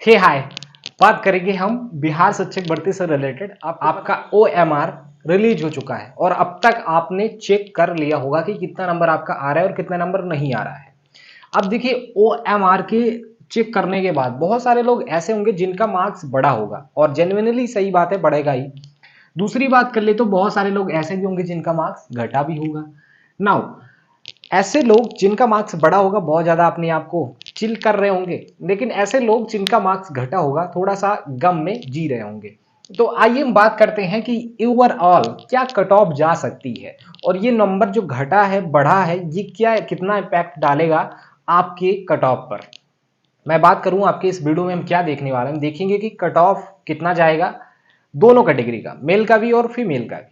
हे हाय, बात करेंगे हम बिहार शिक्षक भर्ती से रिलेटेड। अब आपका OMR रिलीज हो चुका है और अब तक आपने चेक कर लिया होगा कि कितना नंबर आपका आ रहा है और कितना नंबर नहीं आ रहा है। अब देखिए OMR के चेक करने के बाद बहुत सारे लोग ऐसे होंगे जिनका मार्क्स बड़ा होगा और जेन्युइनली सही बात है, बढ़ेगा ही। दूसरी बात कर ले तो बहुत सारे लोग ऐसे भी होंगे जिनका मार्क्स घटा भी होगा। नाउ ऐसे लोग जिनका मार्क्स बड़ा होगा बहुत ज्यादा अपने आप को चिल कर रहे होंगे, लेकिन ऐसे लोग जिनका मार्क्स घटा होगा थोड़ा सा गम में जी रहे होंगे। तो आइए हम बात करते हैं कि ओवरऑल क्या कट ऑफ जा सकती है और ये नंबर जो घटा है बढ़ा है ये क्या कितना इम्पैक्ट डालेगा आपके कट ऑफ पर। मैं बात करूं आपके इस वीडियो में हम क्या देखने वाले हैं, हम देखेंगे कि कट ऑफ कितना जाएगा दोनों कैटेगरी का, मेल का भी और फीमेल का भी।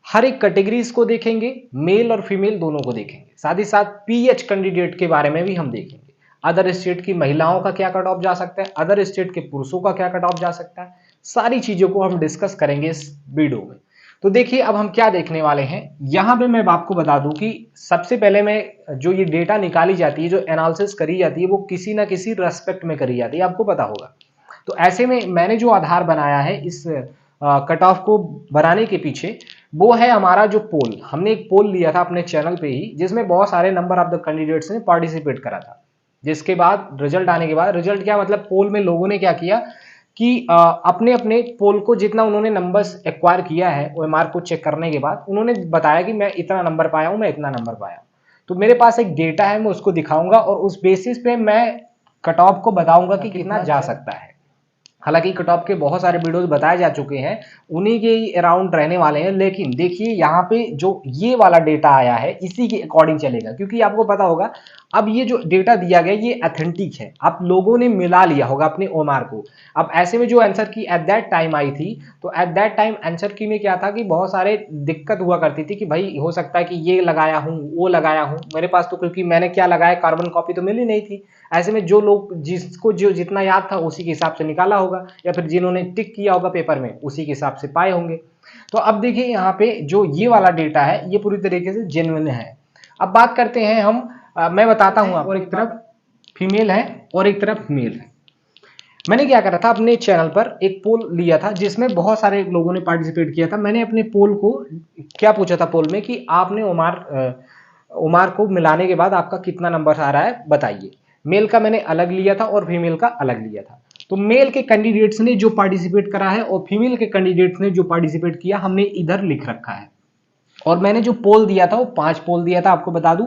हर एक कैटेगरीज को देखेंगे, मेल और फीमेल दोनों को देखेंगे। साथ ही साथ PH कैंडिडेट के बारे में भी हम देखेंगे। अदर स्टेट की महिलाओं का क्या कट ऑफ जा सकता है, अदर स्टेट के पुरुषों का क्या कट ऑफ जा सकता है, सारी चीजों को हम डिस्कस करेंगे इस वीडियो में। तो देखिए अब हम क्या देखने वाले हैं। यहां पे मैं आपको बता दूं कि सबसे पहले मैं जो ये डेटा निकाली जाती है, जो एनालिसिस करी जाती है, वो किसी ना किसी रेस्पेक्ट में करी जाती है, आपको पता होगा। तो ऐसे में मैंने जो आधार बनाया है इस कट ऑफ को बनाने के पीछे, वो है हमारा जो पोल। हमने एक पोल लिया था अपने चैनल पे ही, जिसमें बहुत सारे नंबर ऑफ द कैंडिडेट्स ने पार्टिसिपेट करा था। जिसके बाद रिजल्ट आने के बाद, रिजल्ट क्या मतलब, पोल में लोगों ने क्या किया कि अपने अपने पोल को जितना उन्होंने नंबर्स एक्वायर किया है OMR को चेक करने के बाद, उन्होंने बताया कि मैं इतना नंबर पाया हूं, मैं इतना नंबर पाया हूं। तो मेरे पास एक डेटा है, मैं उसको दिखाऊंगा और उस बेसिस पे मैं कट ऑफ को बताऊंगा कि कितना जा सकता है। हालांकि कट ऑफ के बहुत सारे वीडियोस बताए जा चुके हैं, उन्हीं के अराउंड रहने वाले हैं। लेकिन देखिए यहाँ पे जो ये वाला डेटा आया है इसी के अकॉर्डिंग चलेगा, क्योंकि आपको पता होगा अब ये जो डेटा दिया गया ये ऑथेंटिक है। आप लोगों ने मिला लिया होगा अपने OMR को। अब ऐसे में जो आंसर की एट दैट टाइम आई थी, तो एट दैट टाइम आंसर की में क्या था कि बहुत सारे दिक्कत हुआ करती थी कि भाई हो सकता है कि ये लगाया हूँ वो लगाया हूँ। मेरे पास तो क्योंकि मैंने क्या लगाया, कार्बन कॉपी तो मिली नहीं थी। ऐसे में जो लोग जिसको जो जितना याद था उसी के हिसाब से निकाला होगा, या फिर जिन्होंने टिक किया होगा पेपर में उसी के हिसाब से पाए होंगे। तो अब देखिए यहाँ पे जो ये वाला डेटा है ये पूरी तरीके से जेन्युइन है। अब बात करते हैं हम, मैं बताता हूं आपको। और एक तरफ फीमेल है और एक तरफ मेल है। मैंने क्या करा था, अपने चैनल पर एक पोल लिया था जिसमें बहुत सारे लोगों ने पार्टिसिपेट किया था। मैंने अपने पोल को क्या पूछा था पोल में कि आपने ओमार को मिलाने के बाद आपका कितना नंबर आ रहा है बताइए। मेल का मैंने अलग लिया था और फीमेल का अलग लिया था। तो मेल के कैंडिडेट्स ने जो पार्टिसिपेट करा है और फीमेल के कैंडिडेट्स ने जो पार्टिसिपेट किया हमने इधर लिख रखा है। और मैंने जो पोल दिया था वो 5 पोल दिया था, आपको बता दूं।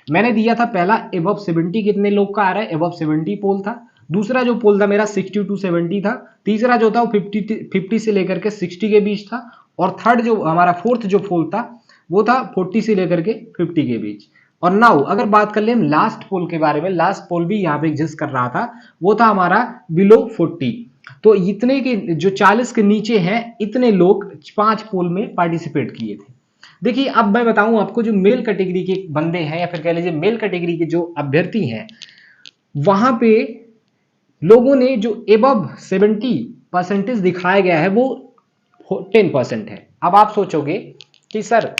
मैंने दिया था पहला एबव 70 कितने लोग का आ रहा है, एबव 70 पोल था। दूसरा जो पोल था मेरा 60 टू 70 था। तीसरा जो था वो 50 से लेकर के 60 के बीच था। और थर्ड जो हमारा फोर्थ जो पोल था वो था 40 से लेकर के 50 के बीच। और नाउ अगर बात कर ले हम लास्ट पोल के बारे में, लास्ट पोल भी यहाँ पे एग्जिस्ट कर रहा था, वो था हमारा बिलो 40। तो इतने के जो 40 के नीचे हैं इतने लोग 5 पोल में पार्टिसिपेट किए थे। देखिए अब मैं बताऊं आपको, जो मेल कैटेगरी के बंदे हैं या फिर कह लीजिए मेल कैटेगरी के जो अभ्यर्थी हैं, वहां पे लोगों ने जो एबव 70% दिखाया गया है वो 10% है। अब आप सोचोगे कि सर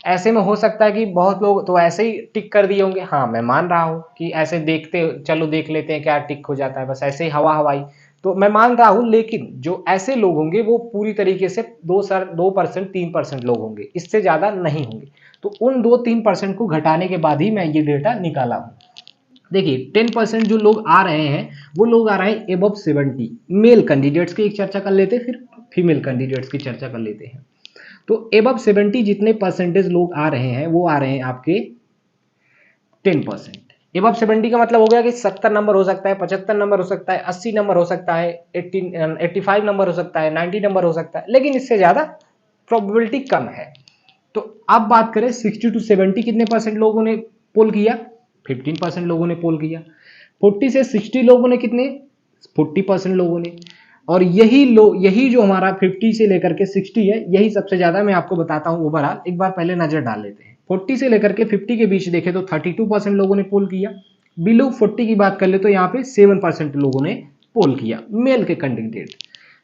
ऐसे में हो सकता है कि बहुत लोग तो ऐसे ही टिक कर दिए होंगे। हाँ मैं मान रहा हूं कि ऐसे देखते चलो देख लेते हैं क्या टिक हो जाता है, बस ऐसे ही हवा हवाई, तो मैं मान रहा हूं। लेकिन जो ऐसे लोग होंगे वो पूरी तरीके से 2% 3% लोग होंगे, इससे ज्यादा नहीं होंगे। तो उन 2-3% को घटाने के बाद ही मैं ये डेटा निकाला हूं। देखिए 10% जो लोग आ रहे हैं वो लोग आ रहे हैं एबव 70 मेल कैंडिडेट्स की एक चर्चा कर लेते हैं, फिर फीमेल कैंडिडेट्स की चर्चा कर लेते हैं। तो एबव 70 जितने परसेंटेज लोग आ रहे हैं वो आ रहे हैं आपके 10%। एबव 70 का मतलब हो गया कि 70 नंबर हो सकता है, 75 नंबर हो सकता है, 80 नंबर हो सकता है, 85 नंबर हो सकता है, 90 नंबर हो सकता है, लेकिन इससे ज्यादा प्रोबेबिलिटी कम है। तो अब बात करें 60 टू 70 कितने परसेंट लोगों ने पोल किया, 15% लोगों ने पोल किया। 40 से 60 लोगों ने कितने, 40% लोगों ने। और यही जो हमारा 50 से लेकर के 60 है यही सबसे ज्यादा, मैं आपको बताता हूं ओवरऑल। एक बार पहले नजर डाल लेते हैं। 40 से लेकर के 50 के बीच देखें तो 32% लोगों ने पोल किया। बिलो 40 की बात कर ले तो यहाँ पे 7% लोगों ने पोल किया मेल के कैंडिडेट।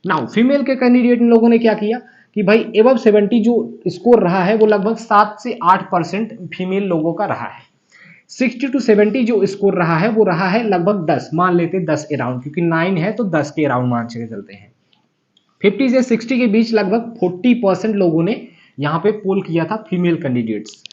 नाउ फीमेल के कैंडिडेट लोगों ने क्या किया कि भाई एबव 70 जो स्कोर रहा है वो लगभग 7 से 8% फीमेल लोगों का रहा है। 60 to 70 जो स्कोर रहा है वो रहा है लगभग 10, मान लेते हैं 10 अराउंड, क्योंकि 9 है तो 10 के अराउंड मान के चलते हैं। 50 से 60 के बीच लगभग 40% लोगों ने यहाँ पे पोल किया था फीमेल कैंडिडेट्स।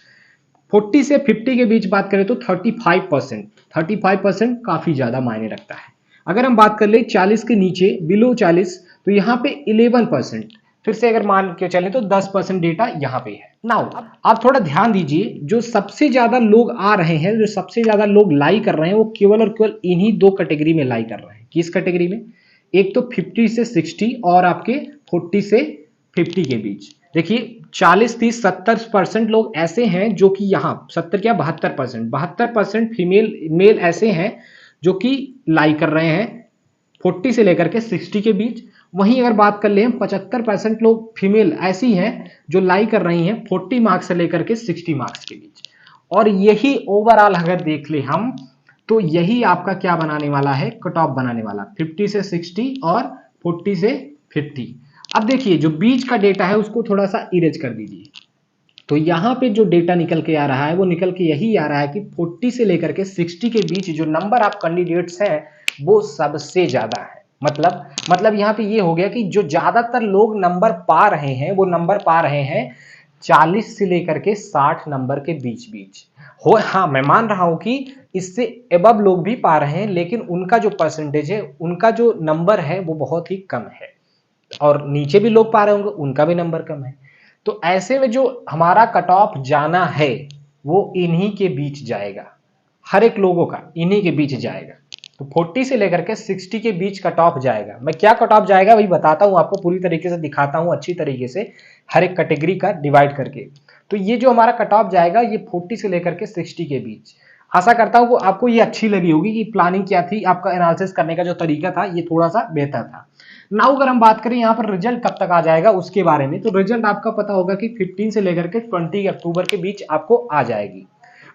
40 से 50 के बीच बात करें तो 35% काफी ज्यादा मायने रखता है। अगर हम बात कर ले 40 के नीचे बिलो 40 तो यहाँ पे 11%, फिर से अगर मान के चले तो 10% डेटा यहाँ पे है। नाउ आप थोड़ा ध्यान दीजिए, जो सबसे ज्यादा लोग आ रहे हैं, जो सबसे ज्यादा लोग लाई कर रहे हैं वो केवल और केवल इन्हीं दो कैटेगरी में लाई कर रहे हैं। किस कैटेगरी में? एक तो 50 से 60 और आपके 40 से 50 के बीच। देखिए 40, 30, 70% लोग ऐसे हैं जो कि यहाँ 70 क्या 72% फीमेल मेल ऐसे हैं जो कि लाई कर रहे हैं 40 से लेकर के 60 के बीच। वहीं अगर बात कर ले 75% लोग फीमेल ऐसी हैं जो लाई कर रही हैं 40 मार्क्स से लेकर के 60 मार्क्स के बीच। और यही ओवरऑल अगर देख ले हम तो यही आपका क्या बनाने वाला है, कट ऑफ बनाने वाला, 50 से 60 और 40 से 50। अब देखिए जो बीच का डेटा है उसको थोड़ा सा इरेज कर दीजिए, तो यहाँ पे जो डेटा निकल के आ रहा है वो निकल के यही आ रहा है कि 40 से लेकर के 60 के बीच जो नंबर ऑफ कैंडिडेट्स हैं वो सबसे ज्यादा है। मतलब यहाँ पे ये हो गया कि जो ज्यादातर लोग नंबर पा रहे हैं वो नंबर पा रहे हैं 40 से लेकर के 60 नंबर के बीच बीच हो। हाँ, मैं मान रहा हूं कि इससे एबव लोग भी पा रहे हैं, लेकिन उनका जो परसेंटेज है, उनका जो नंबर है वो बहुत ही कम है, और नीचे भी लोग पा रहे होंगे उनका भी नंबर कम है। तो ऐसे में जो हमारा कट ऑफ जाना है वो इन्हीं के बीच जाएगा, हर एक लोगों का इन्हीं के बीच जाएगा। तो 40 से लेकर के 60 के बीच कट ऑफ जाएगा। मैं क्या कट ऑफ जाएगा वही बताता हूं आपको, पूरी तरीके से दिखाता हूं अच्छी तरीके से हर एक कैटेगरी का डिवाइड करके। तो ये जो हमारा कट ऑफ जाएगा ये 40 से लेकर के 60 के बीच। आशा करता हूं कि आपको ये अच्छी लगी होगी कि प्लानिंग क्या थी, आपका एनालिसिस करने का जो तरीका था ये थोड़ा सा बेहतर था। नाउ अगर हम बात करें यहाँ पर रिजल्ट कब तक आ जाएगा उसके बारे में, तो रिजल्ट आपका पता होगा कि 15 से लेकर के 20 अक्टूबर के बीच आपको आ जाएगी।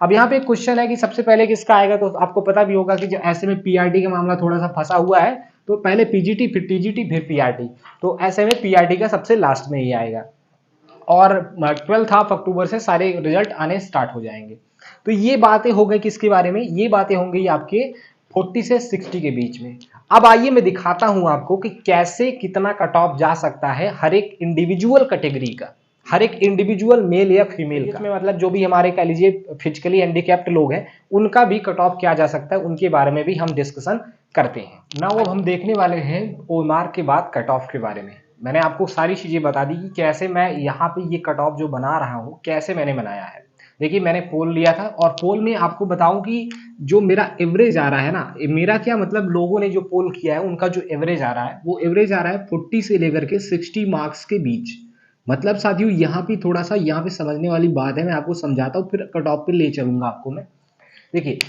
अब यहाँ पे एक क्वेश्चन है कि सबसे पहले किसका आएगा, तो आपको पता भी होगा कि जो ऐसे में पीआरटी का मामला थोड़ा सा फंसा हुआ है, तो पहले पीजीटी फिर टीजीटी फिर पीआरटी, तो ऐसे में पीआरटी का सबसे लास्ट में ही आएगा। और 12 अक्टूबर से सारे रिजल्ट आने स्टार्ट हो जाएंगे। तो ये बातें हो गई किसके बारे में, ये बातें होंगी आपके 40 से 60 के बीच में। अब आइए मैं दिखाता हूं आपको कि कैसे कितना कट ऑफ जा सकता है हर एक इंडिविजुअल कैटेगरी का, हर एक इंडिविजुअल मेल या फीमेल का। मतलब जो भी हमारे कह लीजिए फिजिकली हैंडीकैप्ड लोग हैं उनका भी कट ऑफ किया जा सकता है, उनके बारे में भी हम डिस्कशन करते हैं। नाउ अब हम देखने वाले हैं ओएमआर के बाद कट ऑफ के बारे में। मैंने आपको सारी चीजें बता दी कि कैसे मैं यहाँ पे ये कट ऑफ जो बना रहा हूँ कैसे मैंने बनाया है। देखिए मैंने पोल लिया था और पोल में आपको बताऊं कि जो मेरा एवरेज आ रहा है ना, मेरा क्या मतलब लोगों ने जो पोल किया है उनका जो एवरेज आ रहा है वो एवरेज आ रहा है 40 से लेकर के 60 मार्क्स के बीच। मतलब साथियों यहाँ पे थोड़ा सा यहाँ पे समझने वाली बात है, मैं आपको समझाता हूँ फिर कट ऑफ पे ले चलूंगा आपको मैं। देखिए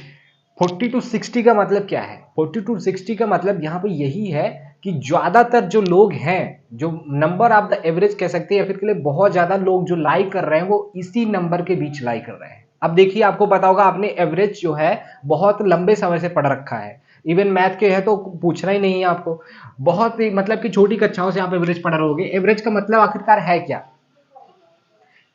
40 to 60 का मतलब क्या है, 40 to 60 का मतलब यहाँ पे यही है कि ज्यादातर जो लोग हैं, जो नंबर ऑफ द एवरेज कह सकते हैं या फिर के लिए बहुत ज्यादा लोग जो लाइक कर रहे हैं वो इसी नंबर के बीच लाइक कर रहे हैं। अब देखिए आपको पता होगा आपने एवरेज जो है बहुत लंबे समय से पढ़ रखा है, इवन मैथ के है तो पूछना ही नहीं है आपको, बहुत ही मतलब कि छोटी कक्षाओं से आप एवरेज पढ़ रहोगे। एवरेज का मतलब आखिरकार है क्या,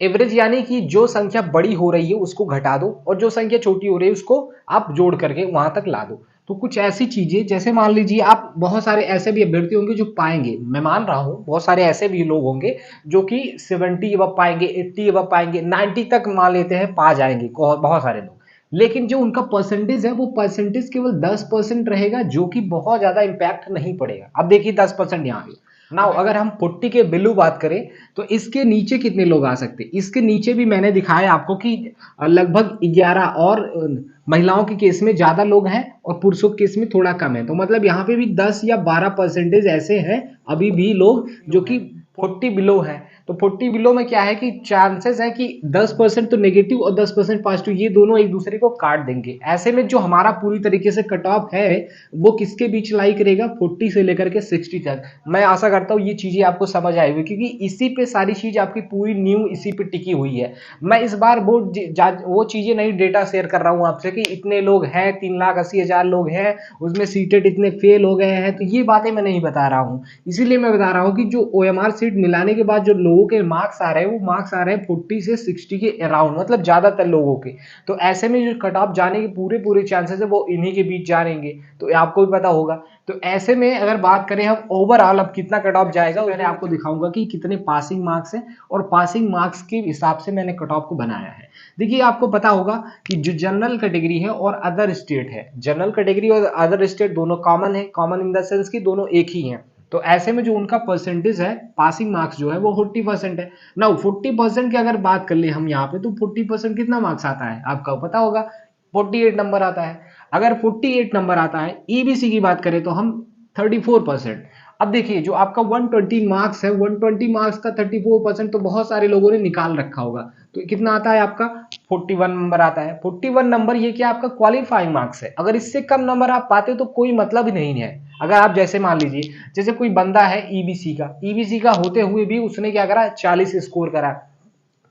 एवरेज यानी कि जो संख्या बड़ी हो रही है उसको घटा दो और जो संख्या छोटी हो रही है उसको आप जोड़ करके वहां तक ला दो। तो कुछ ऐसी चीजें जैसे मान लीजिए आप बहुत सारे ऐसे भी अभ्यर्थी होंगे जो पाएंगे, मैं मान रहा हूं बहुत सारे ऐसे भी लोग होंगे जो कि 70 अब पाएंगे, 80 अब पाएंगे, 90 तक मान लेते हैं पा जाएंगे बहुत सारे लोग, लेकिन जो उनका परसेंटेज है वो परसेंटेज केवल 10% रहेगा, जो कि बहुत ज्यादा इंपैक्ट नहीं पड़ेगा। अब देखिए 10% यहाँ पे नाउ अगर हम 40 के बिलो बात करें तो इसके नीचे कितने लोग आ सकते हैं, इसके नीचे भी मैंने दिखाया आपको कि लगभग 11, और महिलाओं के केस में ज्यादा लोग हैं और पुरुषों के केस में थोड़ा कम है। तो मतलब यहाँ पे भी 10 या 12% ऐसे हैं अभी भी लोग जो कि 40 बिलो है। तो 40 बिलो में क्या है कि चांसेस है कि 10% तो नेगेटिव और 10% पॉजिटिव ये दोनों एक दूसरे को काट देंगे। ऐसे में जो हमारा पूरी तरीके से कट ऑफ है वो किसके बीच लाई करेगा, 40 से लेकर के 60 तक। मैं आशा करता हूँ ये चीजें आपको समझ आई हुई, क्योंकि इसी पे सारी चीज आपकी पूरी न्यू इसी पे टिकी हुई है। मैं इस बार वो चीजें नहीं डेटा शेयर कर रहा हूँ आपसे कि इतने लोग हैं, 3,80,000 लोग हैं, उसमें सीटेट इतने फेल हो गए हैं, तो ये बातें मैं नहीं बता रहा हूँ। इसीलिए मैं बता रहा हूँ कि जो ओएमआर सीट मिलाने के बाद जो लोगों के मार्क्स आ रहे हैं वो मार्क्स आ रहे हैं 40 से 60 के अराउंड, मतलब ज्यादातर लोगों के। तो ऐसे में जो कट ऑफ जाने के पूरे पूरे चांसेस है वो इन्हीं के बीच जा रहेंगे, तो आपको भी पता होगा। तो ऐसे में अगर बात करें हम ओवरऑल अब कितना कट ऑफ जाएगा, मैंने आपको दिखाऊंगा कि कितने पासिंग मार्क्स हैं और पासिंग मार्क्स के हिसाब से मैंने कट ऑफ को बनाया है। देखिए आपको पता होगा कि जो जनरल कैटेगरी है और अदर स्टेट है, जनरल कैटेगरी और अदर स्टेट दोनों कॉमन है, कॉमन इन द सेंस कि दोनों एक ही हैं। तो ऐसे में जो उनका परसेंटेज है पासिंग मार्क्स जो है वो 40% है। नाउ 40% की अगर बात कर ले हम यहाँ पे, तो 40% कितना मार्क्स आता है आपका पता होगा, 48 नंबर आता है। अगर 48 नंबर आता है, ईबीसी की बात करें तो हम 34%। अब देखिए जो आपका 120 मार्क्स है, 120 मार्क्स का 34% तो बहुत सारे लोगों ने निकाल रखा होगा। तो कितना आता है आपका 41 नंबर आता है। 41 नंबर ये क्या आपका क्वालिफाइंग मार्क्स है। अगर इससे कम नंबर आप पाते हो तो कोई मतलब ही नहीं है। अगर आप जैसे मान लीजिए जैसे कोई बंदा है ईबीसी का होते हुए भी उसने क्या करा 40 स्कोर करा,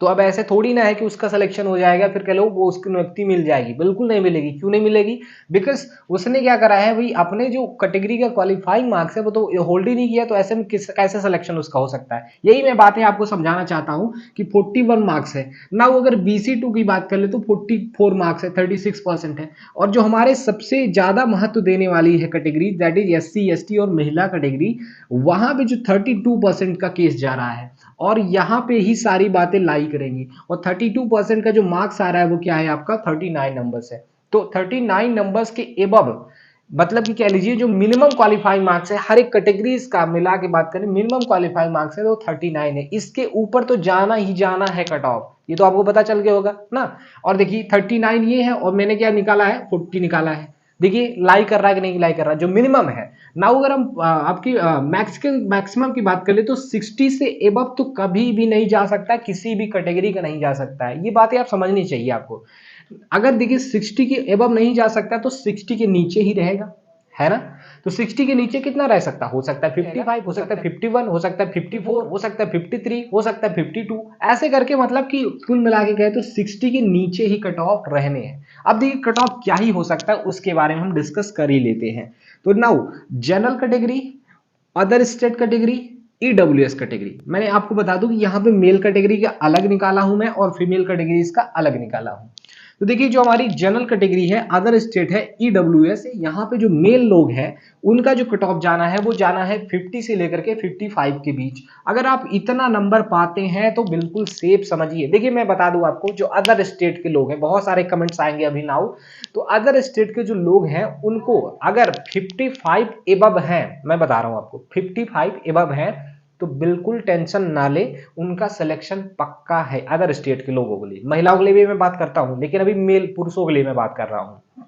तो अब ऐसे थोड़ी ना है कि उसका सिलेक्शन हो जाएगा फिर कह लो वो उसकी नियुक्ति मिल जाएगी, बिल्कुल नहीं मिलेगी। क्यों नहीं मिलेगी? बिकॉज उसने क्या करा है भाई, अपने जो कैटेगरी का क्वालिफाइंग मार्क्स है वो तो होल्ड ही नहीं किया, तो ऐसे में कैसे सिलेक्शन उसका हो सकता है। यही मैं बातें आपको समझाना चाहता हूं कि 41 मार्क्स है ना। अगर BC2 की बात कर ले तो 44 मार्क्स है, 36% है। और जो हमारे सबसे ज्यादा महत्व देने वाली है category, that is SC ST और महिला कैटेगरी, वहां पे जो 32% का केस जा रहा है और यहाँ पे ही सारी बातें लाई करेंगी। और 32% का जो मार्क्स आ रहा है वो क्या है आपका 39 नंबर्स है। तो 39 नंबर्स के एबव, मतलब कि कह लीजिए जो मिनिमम क्वालिफाइंग मार्क्स है हर एक कैटेगरीज का मिला के बात करें, मिनिमम क्वालिफाइंग मार्क्स है वो 39 है। इसके ऊपर तो जाना ही जाना है कट ऑफ, ये तो आपको पता चल गया होगा ना। और देखिए 39 ये है और मैंने क्या निकाला है 40 निकाला है। देखिए लाई कर रहा है कि नहीं लाई कर रहा है, जो मिनिमम है। नाउ अगर हम आपकी मैक्सिमम की बात कर ले तो 60 से एबव तो कभी भी नहीं जा सकता, किसी भी कैटेगरी का नहीं जा सकता है। ये बातें आप समझनी चाहिए आपको। अगर देखिए 60 के एबव नहीं जा सकता तो 60 के नीचे ही रहेगा, है ना। तो 60 के नीचे कितना रह सकता, हो सकता है 55, हो सकता है 51, हो सकता है 54, हो सकता है 53, हो सकता है 52, ऐसे करके मतलब कि कुल मिला के गए तो 60 के नीचे ही कट ऑफ रहने हैं। अब देखिए कट ऑफ क्या ही हो सकता है उसके बारे में हम डिस्कस कर ही लेते हैं। तो now general category, other state category, EWS category, मैंने आपको बता दूं कि यहाँ पे मेल कैटेगरी का अलग निकाला हूं मैं और फीमेल कैटेगरी का अलग निकाला हूं। तो देखिए जो हमारी जनरल कैटेगरी है, अदर स्टेट है, ईडब्ल्यूएस, यहाँ पे जो मेल लोग हैं उनका जो कट ऑफ जाना है वो जाना है 50 से लेकर के 55 के बीच। अगर आप इतना नंबर पाते हैं तो बिल्कुल सेफ समझिए। देखिए मैं बता दूं आपको, जो अदर स्टेट के लोग हैं, बहुत सारे कमेंट्स आएंगे अभी नाउ, तो अदर स्टेट के जो लोग हैं उनको अगर 55 एबव हैं, मैं बता रहा हूं आपको 55 एबव हैं, तो बिल्कुल टेंशन ना ले, उनका सिलेक्शन पक्का है। अदर स्टेट के लोगों के लिए, महिलाओं के लिए भी मैं बात करता हूं लेकिन अभी मेल पुरुषों के लिए मैं बात कर रहा हूं।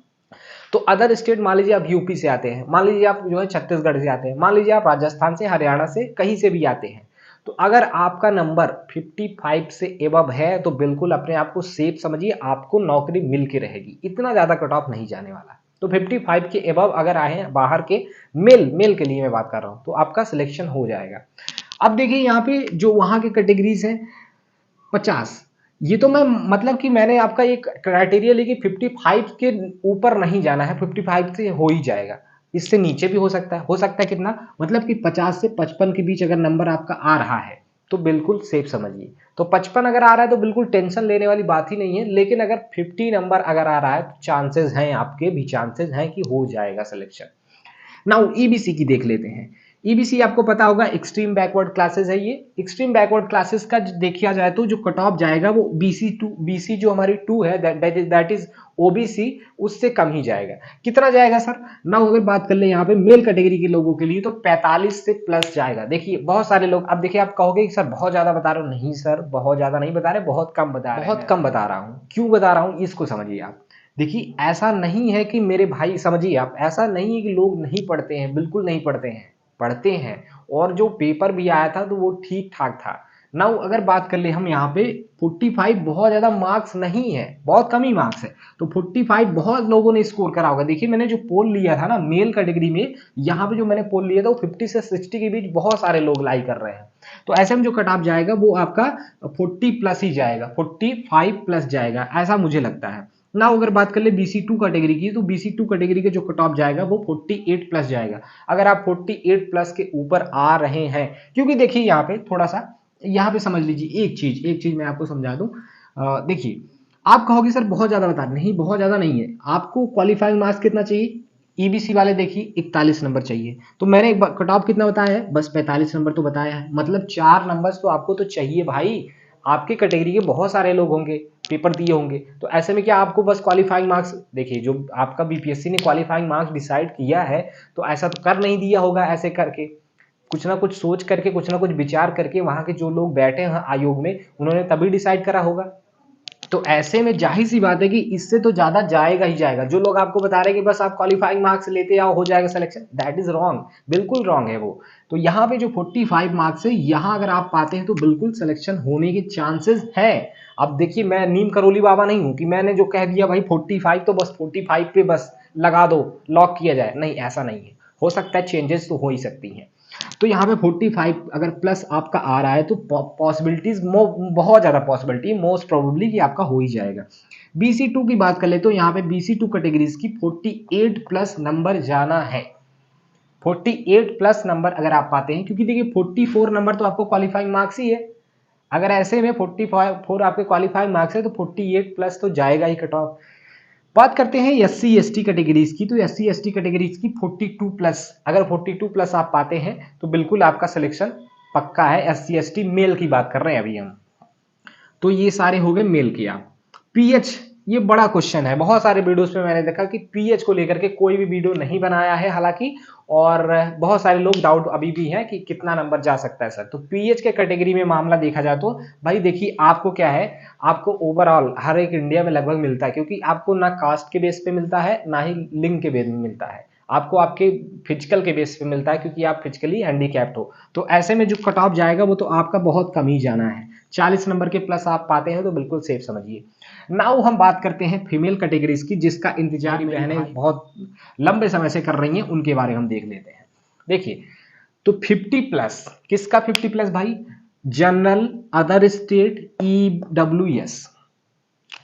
तो अदर स्टेट, मान लीजिए आप यूपी से आते हैं, मान लीजिए आप जो है छत्तीसगढ़ से आते हैं, मान लीजिए आप राजस्थान से, हरियाणा से, कहीं से भी आते हैं, तो अगर आपका नंबर 55 से एबव है तो बिल्कुल अपने आप को सेफ समझिए, आपको नौकरी मिल के रहेगी, इतना ज्यादा कट ऑफ नहीं जाने वाला। तो 55 के एबव अगर आए हैं बाहर के, मेल के लिए मैं बात कर रहा हूं, तो आपका सिलेक्शन हो जाएगा। अब देखिए यहाँ पे जो वहां के कैटेगरीज हैं 50, ये तो मैं मतलब कि मैंने आपका एक क्राइटेरिया ली कि 55 के ऊपर नहीं जाना है, 55 से हो ही जाएगा। इससे नीचे भी हो सकता है, कितना, मतलब कि 50 से 55 के बीच अगर नंबर आपका आ रहा है तो बिल्कुल सेफ समझिए। तो 55 अगर आ रहा है तो बिल्कुल टेंशन लेने वाली बात ही नहीं है। लेकिन अगर 50 नंबर अगर आ रहा है तो चांसेस हैं, आपके भी चांसेस हैं कि हो जाएगा सिलेक्शन। नाउ ईबीसी की देख लेते हैं। ईबीसी आपको पता होगा एक्सट्रीम बैकवर्ड क्लासेस है। ये एक्सट्रीम बैकवर्ड क्लासेस का देखा जाए तो जो कट ऑफ जाएगा वो बीसी जो हमारी 2 है, दैट इज ओबीसी, उससे कम ही जाएगा। कितना जाएगा सर? नाउ अगर बात कर ले यहाँ पे मेल कैटेगरी के लोगों के लिए तो 45 से प्लस जाएगा। देखिए बहुत सारे लोग, अब देखिए आप कहोगे कि सर बहुत ज्यादा बता रहे हो। नहीं सर, बहुत ज्यादा नहीं बता रहे, बहुत कम बता रहे हैं, बहुत कम बता रहा हूँ। क्यों बता रहा हूँ इसको समझिए आप। देखिए ऐसा नहीं है कि मेरे भाई, समझिए आप, ऐसा नहीं है कि लोग नहीं पढ़ते हैं, बिल्कुल नहीं पढ़ते हैं, पढ़ते हैं। और जो पेपर भी आया था तो वो ठीक ठाक था। नाउ अगर बात कर ले हम यहाँ पे 45 बहुत ज्यादा मार्क्स नहीं है, बहुत कम ही मार्क्स है। तो 45 बहुत लोगों ने स्कोर करा होगा। देखिए मैंने जो पोल लिया था ना मेल कैटेगरी में, यहाँ पे जो मैंने पोल लिया था वो 50 से 60 के बीच बहुत सारे लोग लाई कर रहे हैं। तो ऐसे में जो कट ऑफ जाएगा वो आपका 40 प्लस ही जाएगा, 45 प्लस जाएगा, ऐसा मुझे लगता है ना। अगर बात कर ले BC2 कैटेगरी की, तो BC2 कैटेगरी के जो कट ऑफ जाएगा वो 48 प्लस जाएगा। अगर आप 48 प्लस के ऊपर आ रहे हैं, क्योंकि देखिए यहाँ पे थोड़ा सा यहाँ पे समझ लीजिए एक चीज मैं आपको समझा दूं। देखिए, आप कहोगे सर बहुत ज्यादा बता रहे, नहीं बहुत ज्यादा नहीं है। आपको क्वालिफाइंग मार्क्स कितना चाहिए? ईबीसी वाले देखिए 41 नंबर चाहिए, तो मैंने एक कट ऑफ कितना बताया है? बस 45 नंबर तो बताया है, मतलब 4 नंबर तो आपको तो चाहिए भाई। आपकी कैटेगरी के बहुत सारे लोग होंगे, पेपर दिए होंगे, तो ऐसे में क्या आपको बस क्वालिफाइंग मार्क्स, देखिए जो आपका बीपीएससी ने क्वालिफाइंग मार्क्स डिसाइड किया है, तो ऐसा तो कर नहीं दिया होगा ऐसे करके। कुछ ना कुछ सोच करके, कुछ ना कुछ विचार करके, वहां के जो लोग बैठे हैं आयोग में, उन्होंने तभी डिसाइड करा होगा। तो ऐसे में जाहिर सी बात है कि इससे तो ज्यादा जाएगा ही जाएगा। जो लोग आपको बता रहे हैं कि बस आप क्वालिफाइंग मार्क्स लेते आओ हो जाएगा सिलेक्शन, दैट इज रॉन्ग, बिल्कुल रॉन्ग है वो। तो यहाँ पे जो 45 मार्क्स है, यहाँ अगर आप पाते हैं तो बिल्कुल सिलेक्शन होने के चांसेस हैं। अब देखिए, मैं नीम करोली बाबा नहीं हूं कि मैंने जो कह दिया भाई 45 तो बस 45 पे बस लगा दो, लॉक किया जाए, नहीं ऐसा नहीं है। हो सकता है चेंजेस तो हो ही सकती हैं। तो यहाँ पे 45 अगर प्लस आपका आ रहा है तो पॉसिबिलिटीज बहुत ज्यादा पॉसिबिलिटी, मोस्ट प्रोबेबली कि आपका हो ही जाएगा। BC2 की बात कर ले तो यहाँ पे BC2 कैटेगरीज की 48 प्लस नंबर जाना है। 48 प्लस नंबर अगर आप पाते हैं, क्योंकि देखिए 44 नंबर तो आपको क्वालिफाइंग मार्क्स ही है। अगर ऐसे में 44 आपके क्वालिफाइंग मार्क्स है तो 48 प्लस तो जाएगा ही कट ऑफ। बात करते हैं SC ST कैटेगरीज की, तो SC ST कैटेगरीज की 42 प्लस, अगर 42 प्लस आप पाते हैं तो बिल्कुल आपका सिलेक्शन पक्का है। SC ST मेल की बात कर रहे हैं अभी हम, तो ये सारे हो गए मेल के। आप पीएच, ये बड़ा क्वेश्चन है, बहुत सारे वीडियोस में मैंने देखा कि पीएच को लेकर के कोई भी वीडियो नहीं बनाया है हालांकि, और बहुत सारे लोग डाउट अभी भी है कि कितना नंबर जा सकता है सर। तो पीएच के कैटेगरी में मामला देखा जाए तो भाई देखिए, आपको क्या है, आपको ओवरऑल हर एक इंडिया में लगभग मिलता है, क्योंकि आपको ना कास्ट के बेस पे मिलता है ना ही लिंग के बेस में मिलता है, आपको आपके फिजिकल के बेस पे मिलता है, क्योंकि आप फिजिकली हैंडीकैप्ड हो। तो ऐसे में जो कट ऑफ जाएगा वो तो आपका बहुत कम ही जाना है। 40 नंबर के प्लस आप पाते हैं तो बिल्कुल सेफ समझिए। नाउ हम बात करते हैं फीमेल कैटेगरीज की, जिसका इंतजार बहनें बहुत लंबे समय से कर रही हैं, उनके बारे में हम देख लेते हैं। देखिए, तो 50 प्लस, किसका 50 प्लस भाई? General, other state, EWS।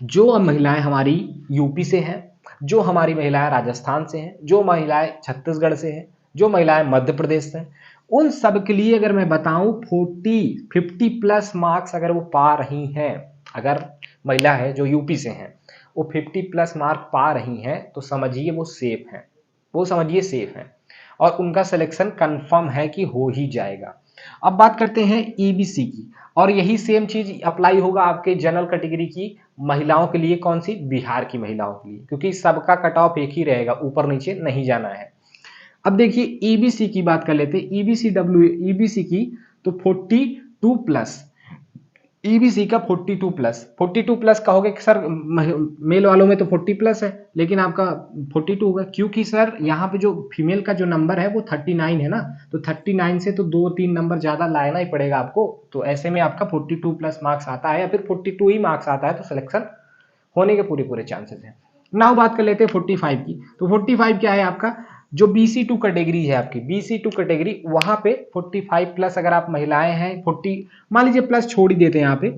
जो महिलाएं हमारी यूपी से हैं, जो हमारी महिलाएं राजस्थान से हैं, जो महिलाएं छत्तीसगढ़ से हैं, जो महिलाएं मध्य प्रदेश से हैं, उन सब के लिए अगर मैं बताऊं 50 प्लस मार्क्स अगर वो पा रही हैं, अगर महिला है जो यूपी से हैं वो 50 प्लस मार्क पा रही हैं, तो समझिए वो सेफ हैं, वो समझिए सेफ हैं, और उनका सिलेक्शन कंफर्म है कि हो ही जाएगा। अब बात करते हैं ईबीसी की, और यही सेम चीज अप्लाई होगा आपके जनरल कैटेगरी की महिलाओं के लिए। कौन सी? बिहार की महिलाओं के लिए, क्योंकि सबका कट ऑफ एक ही रहेगा, ऊपर नीचे नहीं जाना है। अब देखिए ईबीसी की बात कर लेते हैं, ईबीसी की तो 42 प्लस, ईबीसी का 42 प्लस कहोगे कि सर मेल वालों में तो 40 प्लस है, लेकिन आपका 42 होगा, क्योंकि सर यहाँ पे जो फीमेल का जो नंबर है वो 39 है ना, तो 39 से तो 2-3 नंबर ज्यादा लाना ही पड़ेगा आपको। तो ऐसे में आपका 42 प्लस मार्क्स आता है, या फिर 42 ही मार्क्स आता है, तो सिलेक्शन होने के पूरे पूरे चांसेस हैं। नाउ बात कर लेते हैं 45 की, तो 45 क्या है आपका? जो BC2 कैटेगरी है आपकी, BC2 कैटेगरी, वहां पे 45 प्लस अगर आप महिलाएं हैं, 40 मान लीजिए प्लस छोड़ ही देते हैं यहाँ पे,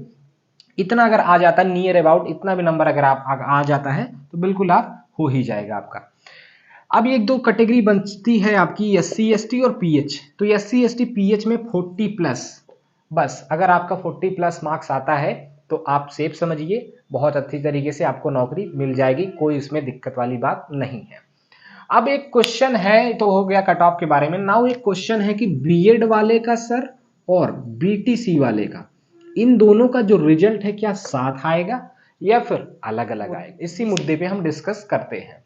इतना अगर आ जाता है नियर अबाउट, इतना भी नंबर अगर आप आ जाता है तो बिल्कुल आप हो ही जाएगा आपका। अब एक दो कैटेगरी बनती है आपकी SC ST और PH, तो SC ST PH में 40 प्लस, बस अगर आपका 40 प्लस मार्क्स आता है तो आप सेफ समझिए, बहुत अच्छी तरीके से आपको नौकरी मिल जाएगी, कोई इसमें दिक्कत वाली बात नहीं है। अब एक क्वेश्चन है, तो हो गया कट ऑफ के बारे में। नाउ एक क्वेश्चन है कि बीएड वाले का सर और BTC वाले का, इन दोनों का जो रिजल्ट है क्या साथ आएगा या फिर अलग अलग आएगा, इसी मुद्दे पे हम डिस्कस करते हैं।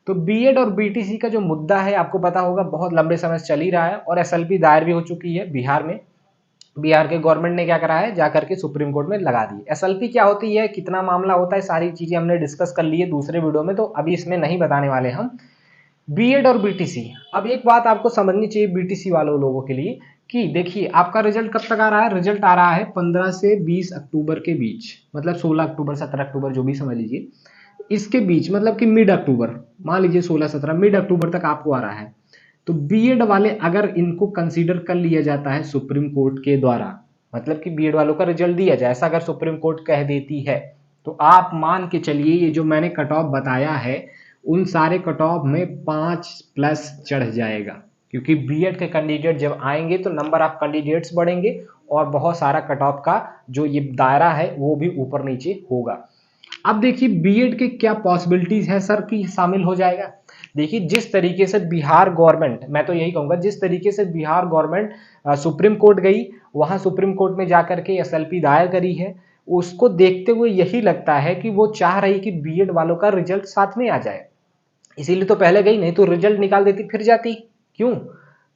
तो बीएड और BTC का जो मुद्दा है आपको पता होगा, बहुत लंबे समय से चल ही रहा है, और SLP दायर भी हो चुकी है बिहार में। बिहार के गवर्नमेंट ने क्या करा है, जाकर के सुप्रीम कोर्ट में लगा दी। SLP क्या होती है, कितना मामला होता है, सारी चीजें हमने डिस्कस कर ली है दूसरे वीडियो में, तो अभी इसमें नहीं बताने वाले हम। बीएड और BTC, अब एक बात आपको समझनी चाहिए BTC वालों लोगों के लिए, कि देखिए आपका रिजल्ट कब तक आ रहा है? रिजल्ट आ रहा है 15 से 20 अक्टूबर के बीच, मतलब 16 अक्टूबर 17 अक्टूबर जो भी समझ लीजिए, इसके बीच, मतलब कि मिड अक्टूबर, मान लीजिए 16-17 मिड अक्टूबर तक आपको आ रहा है। तो बीएड वाले अगर इनको कंसीडर कर लिया जाता है सुप्रीम कोर्ट के द्वारा, मतलब कि बीएड वालों का रिजल्ट दिया जाए, ऐसा अगर सुप्रीम कोर्ट कह देती है, तो आप मान के चलिए ये जो मैंने कट ऑफ बताया है उन सारे कट ऑफ में 5 प्लस चढ़ जाएगा, क्योंकि बीएड के कैंडिडेट जब आएंगे तो नंबर ऑफ कैंडिडेट्स बढ़ेंगे और बहुत सारा कट ऑफ का जो ये दायरा है वो भी ऊपर नीचे होगा। अब देखिए बीएड के क्या पॉसिबिलिटीज है सर कि शामिल हो जाएगा। देखिए जिस तरीके से बिहार गवर्नमेंट, मैं तो यही कहूंगा, जिस तरीके से बिहार गवर्नमेंट सुप्रीम कोर्ट गई, वहां सुप्रीम कोर्ट में जाकर के एसएलपी दायर करी है, उसको देखते हुए यही लगता है कि वो चाह रही कि बीएड वालों का रिजल्ट साथ में आ जाए, इसीलिए तो पहले गई, नहीं तो रिजल्ट निकाल देती फिर जाती क्यों।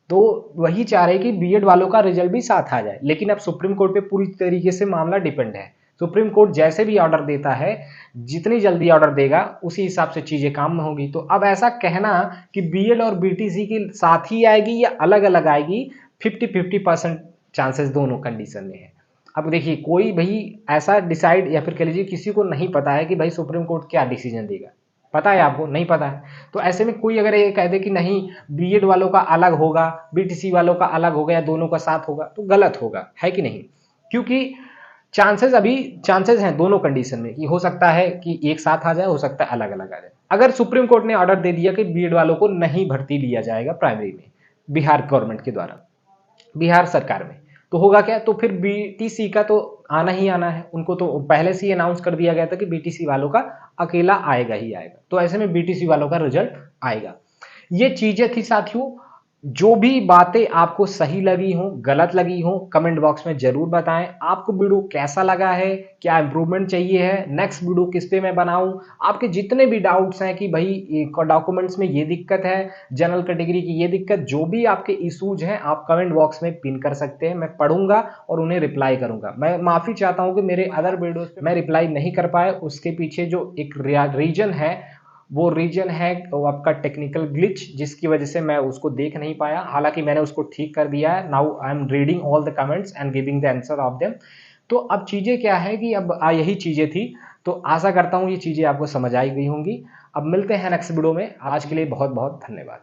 तो वही चाह रहे कि बीएड वालों का रिजल्ट भी साथ आ जाए। लेकिन अब सुप्रीम कोर्ट पे पूरी तरीके से मामला डिपेंड है। सुप्रीम कोर्ट जैसे भी ऑर्डर देता है, जितनी जल्दी ऑर्डर देगा उसी हिसाब से चीजें काम में होगी। तो अब ऐसा कहना कि बीएड और बीटीसी की साथ ही आएगी या अलग अलग आएगी, 50-50% चांसेस दोनों कंडीशन में है। अब देखिए कोई भाई ऐसा डिसाइड, या फिर कह लीजिए किसी को नहीं पता है कि भाई सुप्रीम कोर्ट क्या डिसीजन देगा, पता है आपको नहीं पता है। तो ऐसे में कोई अगर ये कह दे कि नहीं बीएड वालों का अलग होगा, बीटीसी वालों का अलग होगा या दोनों का साथ होगा, तो गलत होगा, है कि नहीं। क्योंकि चांसेस हैं दोनों कंडीशन में कि हो सकता है कि एक साथ आ जाए, हो सकता है अलग अलग आ जाए। अगर सुप्रीम कोर्ट ने ऑर्डर दे दिया कि बीएड वालों को नहीं भर्ती लिया जाएगा प्राइमरी में बिहार गवर्नमेंट के द्वारा, बिहार सरकार में, तो होगा क्या, तो फिर बीटीसी का तो आना ही आना है। उनको तो पहले से ही अनाउंस कर दिया गया था कि बीटीसी वालों का अकेला आएगा ही आएगा। तो ऐसे में बीटीसी वालों का रिजल्ट आएगा। ये चीजें थी साथियों। जो भी बातें आपको सही लगी हो, गलत लगी हो, कमेंट बॉक्स में जरूर बताएं। आपको वीडियो कैसा लगा है, क्या इंप्रूवमेंट चाहिए है, नेक्स्ट वीडियो किस पे मैं बनाऊं, आपके जितने भी डाउट्स हैं कि भाई डॉक्यूमेंट्स में ये दिक्कत है, जनरल कैटेगरी की ये दिक्कत, जो भी आपके इश्यूज हैं आप कमेंट बॉक्स में पिन कर सकते हैं। मैं पढ़ूंगा और उन्हें रिप्लाई करूंगा। मैं माफी चाहता हूं कि मेरे अदर वीडियोस पे मैं रिप्लाई नहीं कर पाया, उसके पीछे जो एक रीजन है वो रीजन है वो आपका टेक्निकल ग्लिच, जिसकी वजह से मैं उसको देख नहीं पाया। हालांकि मैंने उसको ठीक कर दिया है। Now I am reading all the comments and giving the answer of them. तो अब चीजें क्या है कि अब यही चीजें थी। तो आशा करता हूँ ये चीजें आपको समझ आई गई होंगी। अब मिलते हैं नेक्स्ट वीडियो में। आज के लिए बहुत बहुत धन्यवाद।